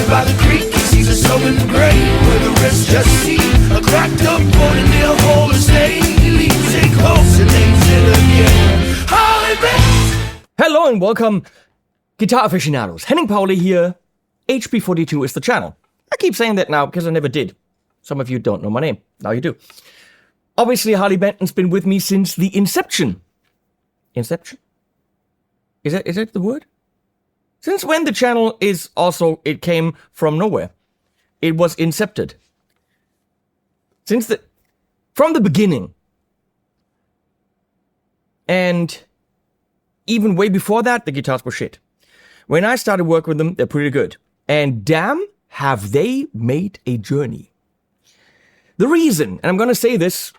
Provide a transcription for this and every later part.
Standing by the creek, he sees a soul in the grave, where the rest just see a cracked up boarding nail hole and stay. He leaves it close and leaves it again. Harley Benton. Hello and welcome, guitar aficionados. Henning Pauli here. HP42 is the channel. I keep saying that now because I never did. Some of you don't know my name. Now you do. Obviously, Harley Benton's been with me since the inception. Inception? Is that the word? Since when the channel is also, it came from nowhere. It was incepted. From the beginning. And even way before that, the guitars were shit. When I started working with them, they're pretty good. And damn, have they made a journey. The reason, and I'm going to say this,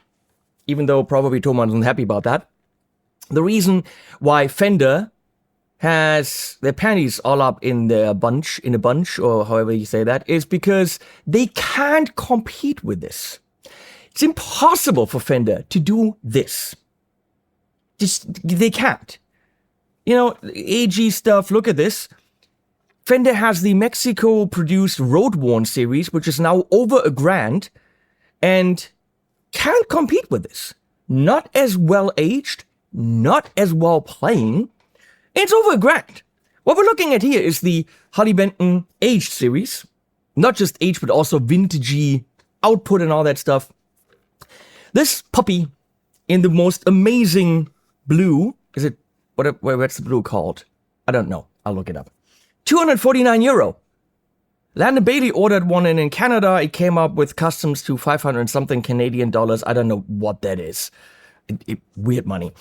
even though probably Thomas isn't happy about that, the reason why Fender has their panties all up in a bunch, or however you say that, is because they can't compete with this. It's impossible for Fender to do this. They can't. You know, AG stuff, look at this. Fender has the Mexico-produced Road Worn series, which is now over $1,000, and can't compete with this. Not as well aged, not as well playing. It's over $1,000. What we're looking at here is the Harley Benton aged series. Not just aged, but also vintagey output and all that stuff. This puppy in the most amazing blue, what's the blue called? I don't know. I'll look it up. €249. Landon Bailey ordered one, and in Canada it came up with customs to 500 and something Canadian dollars. I don't know what that is. Weird money.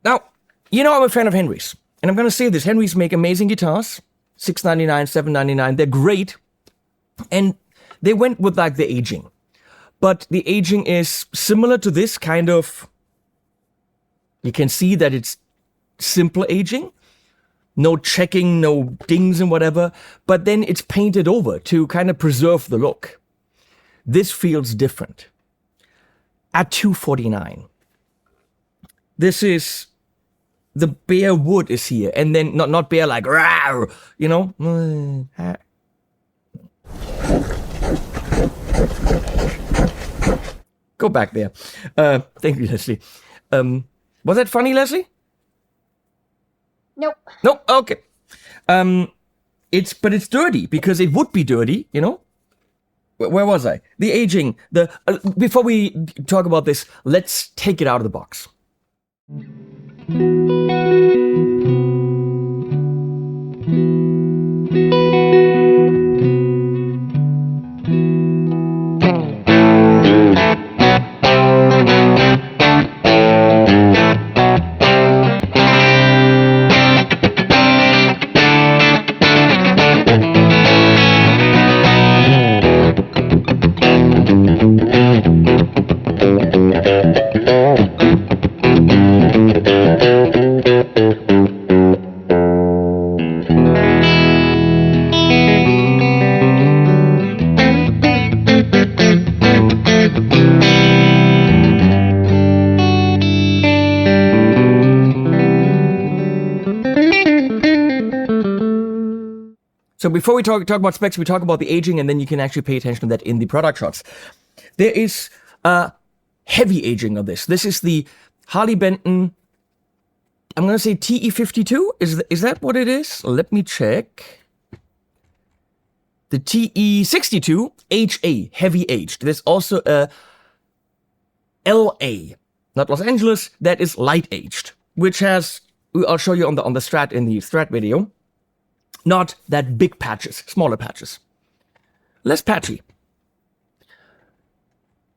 Now, you know I'm a fan of Henrys, and I'm going to say this. Henrys make amazing guitars. $699, $799. They're great. And they went with like the aging. But the aging is similar to this kind of, you can see that it's simple aging. No checking, no dings and whatever. But then it's painted over to kind of preserve the look. This feels different. At $249. This is, the bare wood is here. And then, not bare like, rawr, you know. Go back there. Thank you, Leslie. Was that funny, Leslie? Nope. Nope. Okay. It's dirty because it would be dirty, you know. Where was I? The aging. Before we talk about this, let's take it out of the box. So before we talk about specs, we talk about the aging, and then you can actually pay attention to that in the product shots. There is heavy aging of this. This is the Harley Benton, I'm going to say TE52. Is that what it is? Let me check. The TE62HA, heavy aged. There's also a LA, not Los Angeles, that is light aged, which has, I'll show you on the Strat in the Strat video. Not that big patches, smaller patches. Less patchy.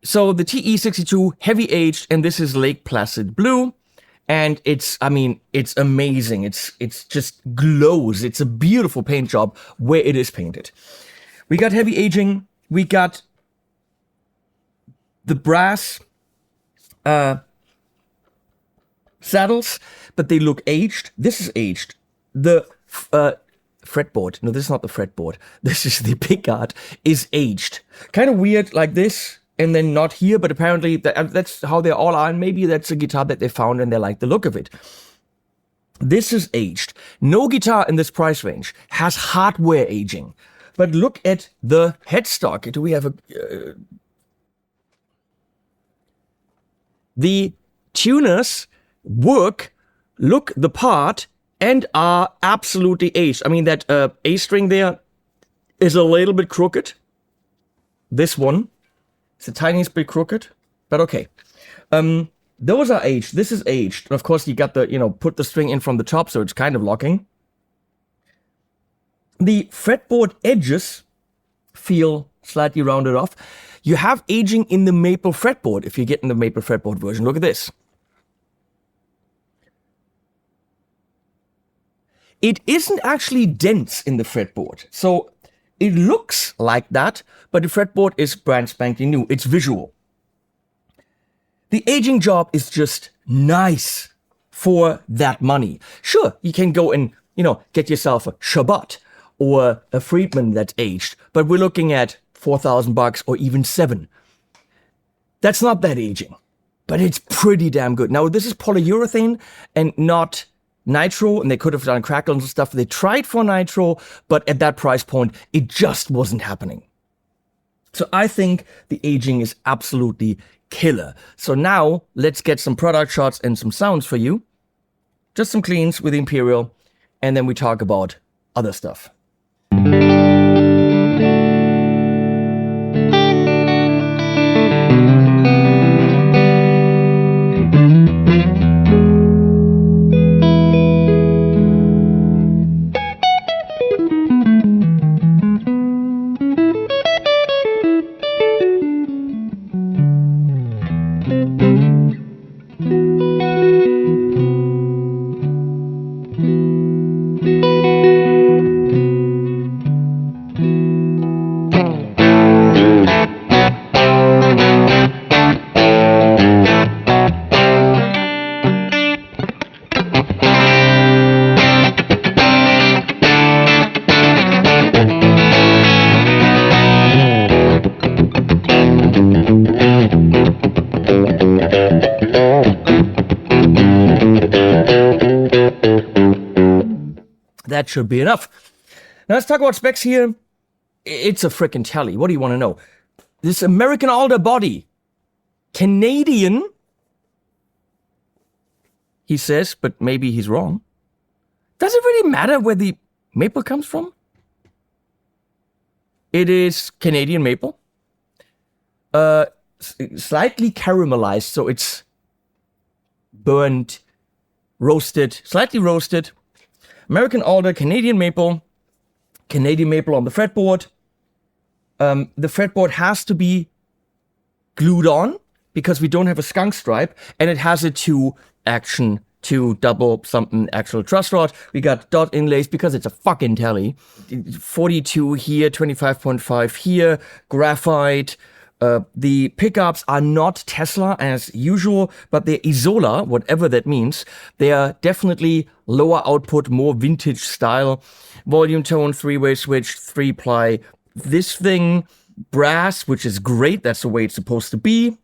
So the TE62 heavy aged, and this is Lake Placid blue. And it's amazing. It's just glows. It's a beautiful paint job where it is painted. We got heavy aging. We got the brass saddles, but they look aged. This is aged. The fretboard. No, this is not the fretboard. This is the pickguard is aged. Kind of weird like this, and then not here, but apparently that's how they all are, and maybe that's a guitar that they found and they like the look of it. This is aged. No guitar in this price range has hardware aging. But look at the headstock. Do we have a... the tuners look the part, and are absolutely aged. I mean, that A string there is a little bit crooked. This one is the tiniest bit crooked, but okay. Those are aged. This is aged. And of course, you got the, put the string in from the top, so it's kind of locking. The fretboard edges feel slightly rounded off. You have aging in the maple fretboard if you get in the maple fretboard version. Look at this. It isn't actually dense in the fretboard. So it looks like that, but the fretboard is brand spanking new. It's visual. The aging job is just nice for that money. Sure, you can go and, get yourself a Shabbat or a Friedman that's aged, but we're looking at $4,000 or even $7,000. That's not that aging, but it's pretty damn good. Now, this is polyurethane and not nitro, and they could have done crackles and stuff. They tried for nitro, but at that price point, it just wasn't happening. So I think the aging is absolutely killer. So now let's get some product shots and some sounds for you. Just some cleans with the Imperial, and then we talk about other stuff. That should be enough. Now let's talk about specs here. It's a frickin' telly. What do you want to know? This American alder body. Canadian, he says, but maybe he's wrong. Does it really matter where the maple comes from? It is Canadian maple. Slightly caramelized, so it's burnt, roasted, slightly roasted. American alder, Canadian maple on the fretboard. The fretboard has to be glued on because we don't have a skunk stripe, and it has a two double something actual truss rod. We got dot inlays because it's a fucking telly. 42 here, 25.5 here, graphite. The pickups are not Tesla as usual, but they're Isola, whatever that means. They are definitely lower output, more vintage style. Volume tone, 3-way switch, 3-ply. This thing, brass, which is great. That's the way it's supposed to be.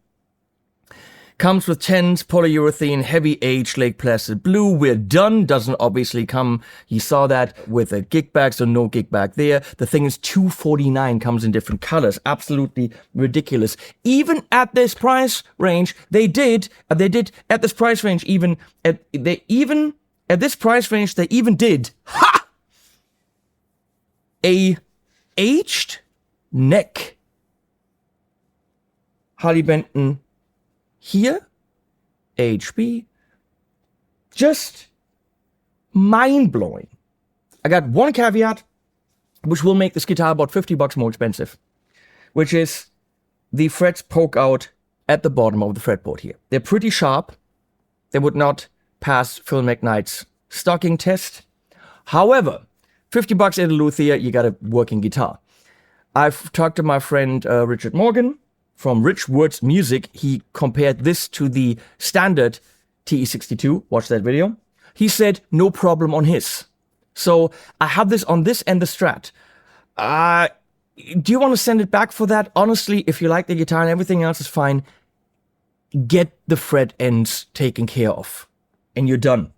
Comes with 10s, polyurethane, heavy aged Lake Placid blue. We're done. Doesn't obviously come, you saw that, with a gig bag, so no gig bag there. The thing is $249, comes in different colors. Absolutely ridiculous. Even at this price range, they did at this price range even did a aged neck Harley Benton here, HB, just mind-blowing. I got one caveat, which will make this guitar about $50 more expensive, which is the frets poke out at the bottom of the fretboard here. They're pretty sharp. They would not pass Phil McKnight's stocking test. However, $50 in a luthier, you got a working guitar. I've talked to my friend Richard Morgan from Rich Words Music. He compared this to the standard TE62. Watch that video. He said no problem on his. So I have this on this and the Strat. Do you want to send it back for that? Honestly, if you like the guitar and everything else is fine, get the fret ends taken care of and you're done.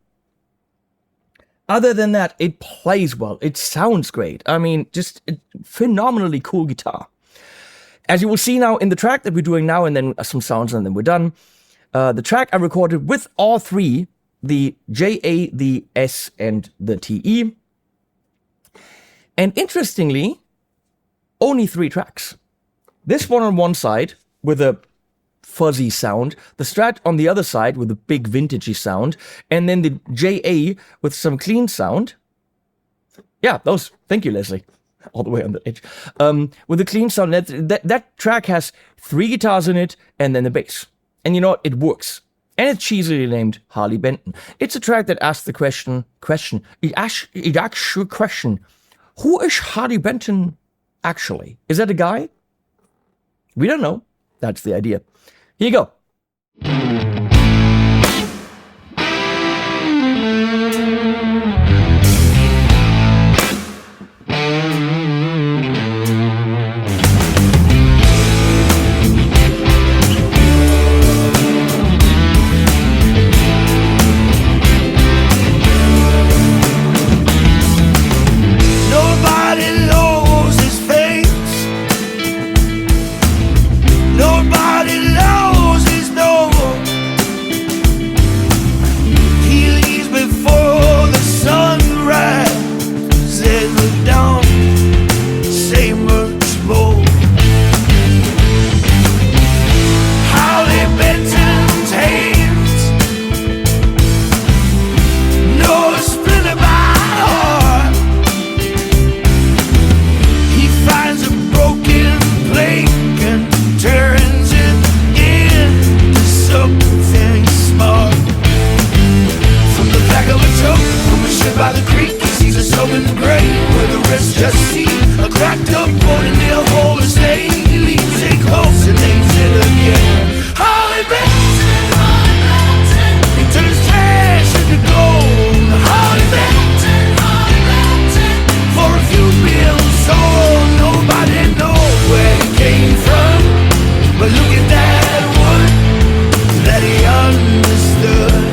Other than that, it plays well. It sounds great. I mean, just a phenomenally cool guitar. As you will see now in the track that we're doing now, and then some sounds, and then we're done. The track I recorded with all three, the JA, the S, and the TE. And interestingly, only 3 tracks. This one on one side with a fuzzy sound, the Strat on the other side with a big vintagey sound, and then the JA with some clean sound. Yeah, those. Thank you, Leslie. All the way on the edge. With a clean sound, that track has 3 guitars in it and then the bass. And you know what? It works. And it's cheesily named Harley Benton. It's a track that asks the question, it asks you a question. Who is Harley Benton actually? Is that a guy? We don't know. That's the idea. Here you go. By the creek, he sees a soul in the grave where the rest just see a cracked up board in their whole estate. He leaves it close and names it again. Harley Benton, Harley Benton. He turns trash into gold. Harley Benton, Harley Benton. For a few bills sold, nobody knows where he came from. But look at that one that he understood.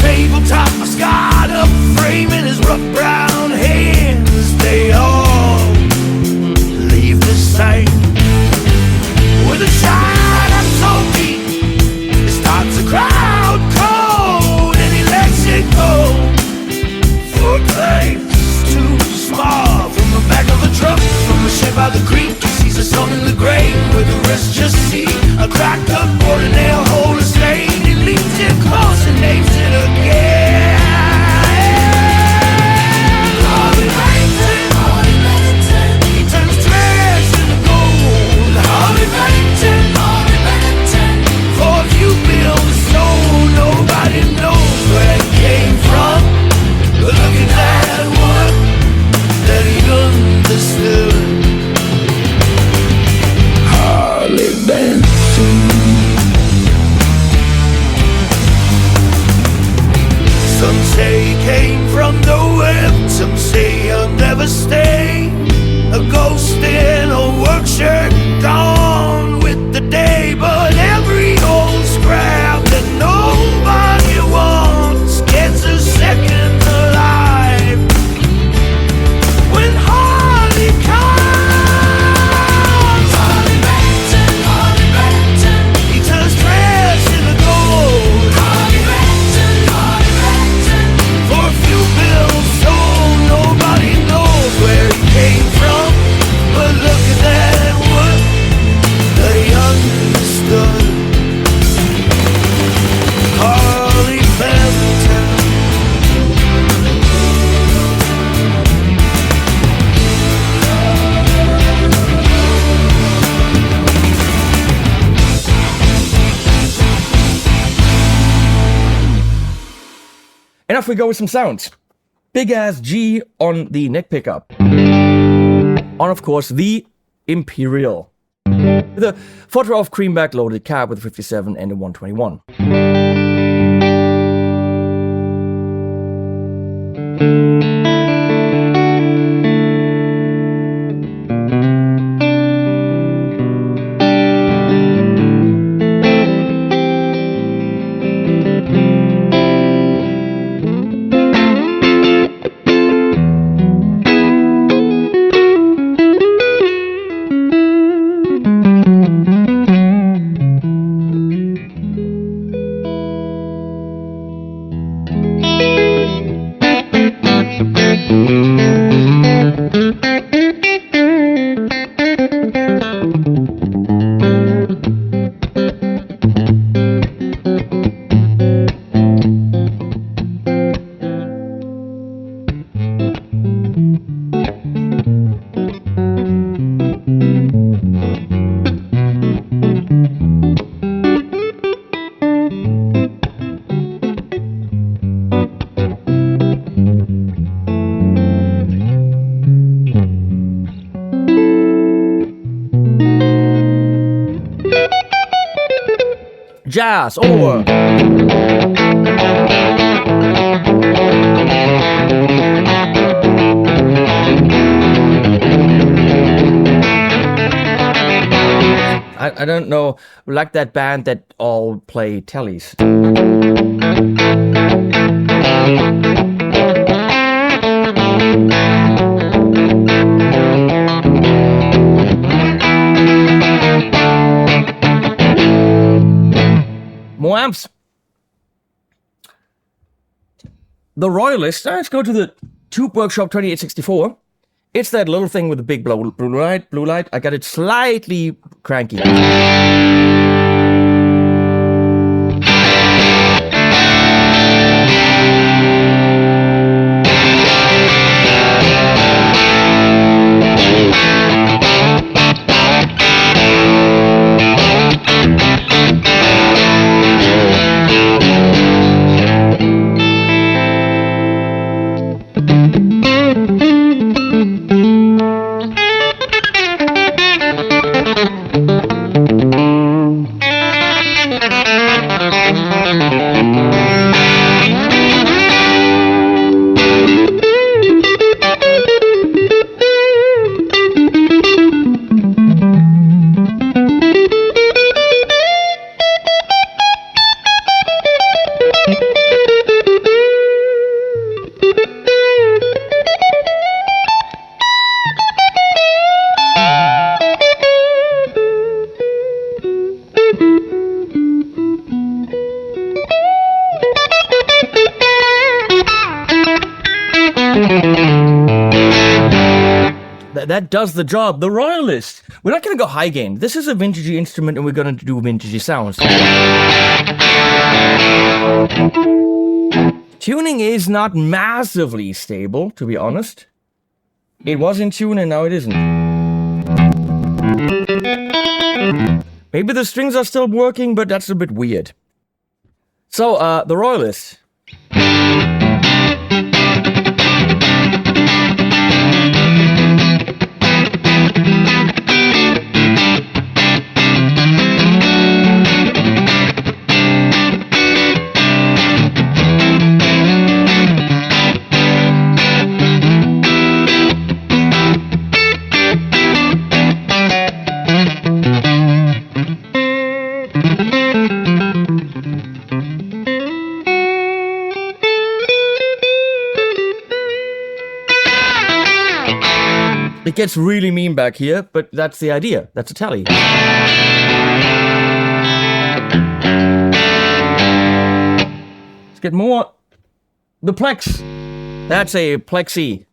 Tabletop, a scarred up frame in his rough brown hands. They all leave the same. With a shot up so deep, it starts a crowd cold, and he lets it go. Footprints too small from the back of a truck, from a ship by the creek. He sees a son in the grave where the rest just see a cracked up board in their whole estate. He leaves it close and names it again. Harley Benton, Harley Benton. He turns trash into gold. Harley Benton, Harley Benton. For a few bills sold, nobody knows where it came from. But look at that one that he understood. Harley Benton. Some say he came from nowhere, some say he'll never stay. A ghost in a work shirt, gone with the day. But every old scrap that nobody wants gets a second alive when Harley comes. Harley Benton, Harley Benton. He turns trash into gold. Harley Benton, Harley Benton. For a few bills sold, nobody knows where he came from. But look at that one that he understood. Harley Benton. And off we go with some sounds. Big ass G on the neck pickup. On, of course, the Imperial. The photo of cream back loaded cab with a 57 and a 121. Jazz over. I don't know, like that band that all play tellies. More amps. The Royalist. Let's go to the Tube Workshop 2864. It's that little thing with the big blue light. I got it slightly cranky. That does the job. The Royalist. We're not going to go high gain. This is a vintagey instrument and we're going to do vintagey sounds. Tuning is not massively stable, to be honest. It was in tune and now it isn't. Maybe the strings are still working, but that's a bit weird. So, the Royalist. It gets really mean back here, but that's the idea. That's a tally. Let's get more. The Plex. That's a Plexi.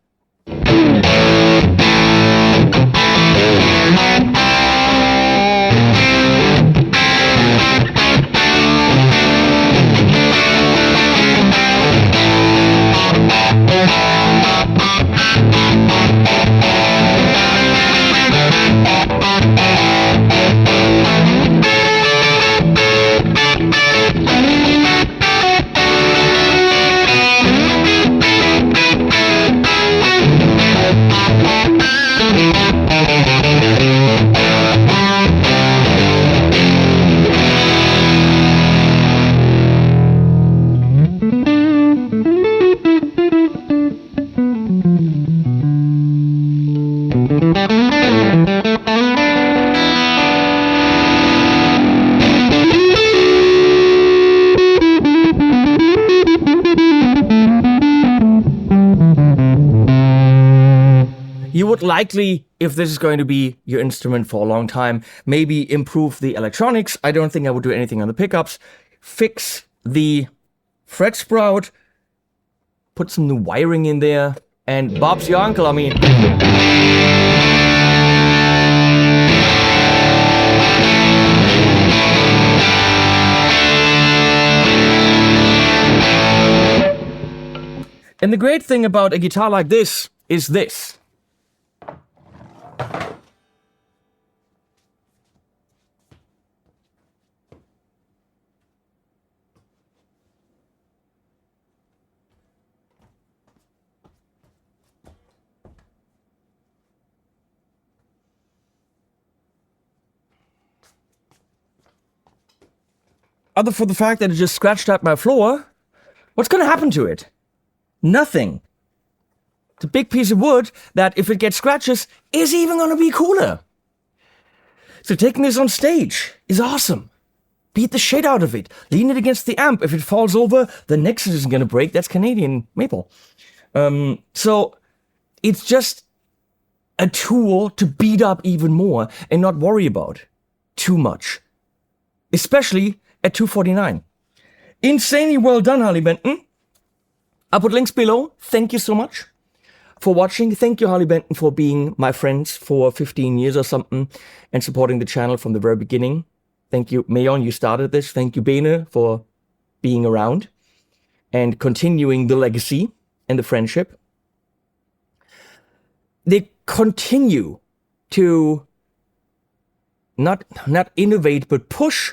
You would likely, if this is going to be your instrument for a long time, maybe improve the electronics. I don't think I would do anything on the pickups. Fix the fret sprout. Put some new wiring in there. And Bob's your uncle, I mean. And the great thing about a guitar like this is this. Other for the fact that it just scratched up my floor, what's going to happen to it? Nothing. It's a big piece of wood that, if it gets scratches, is even going to be cooler. So taking this on stage is awesome. Beat the shit out of it. Lean it against the amp. If it falls over, the Nexus isn't going to break. That's Canadian maple. So it's just a tool to beat up even more and not worry about too much. Especially at $249. Insanely well done, Harley Benton. I'll put links below. Thank you so much for watching. Thank you, Harley Benton, for being my friends for 15 years or something and supporting the channel from the very beginning. Thank you, Mayon, you started this. Thank you, Bene, for being around and continuing the legacy and the friendship. They continue to not innovate, but push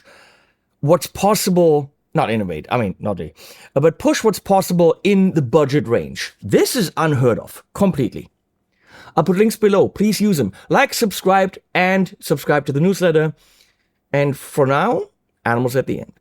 what's possible. Not innovate, I mean, not really. But push what's possible in the budget range. This is unheard of, completely. I'll put links below. Please use them. Like, subscribe, and subscribe to the newsletter. And for now, animals at the end.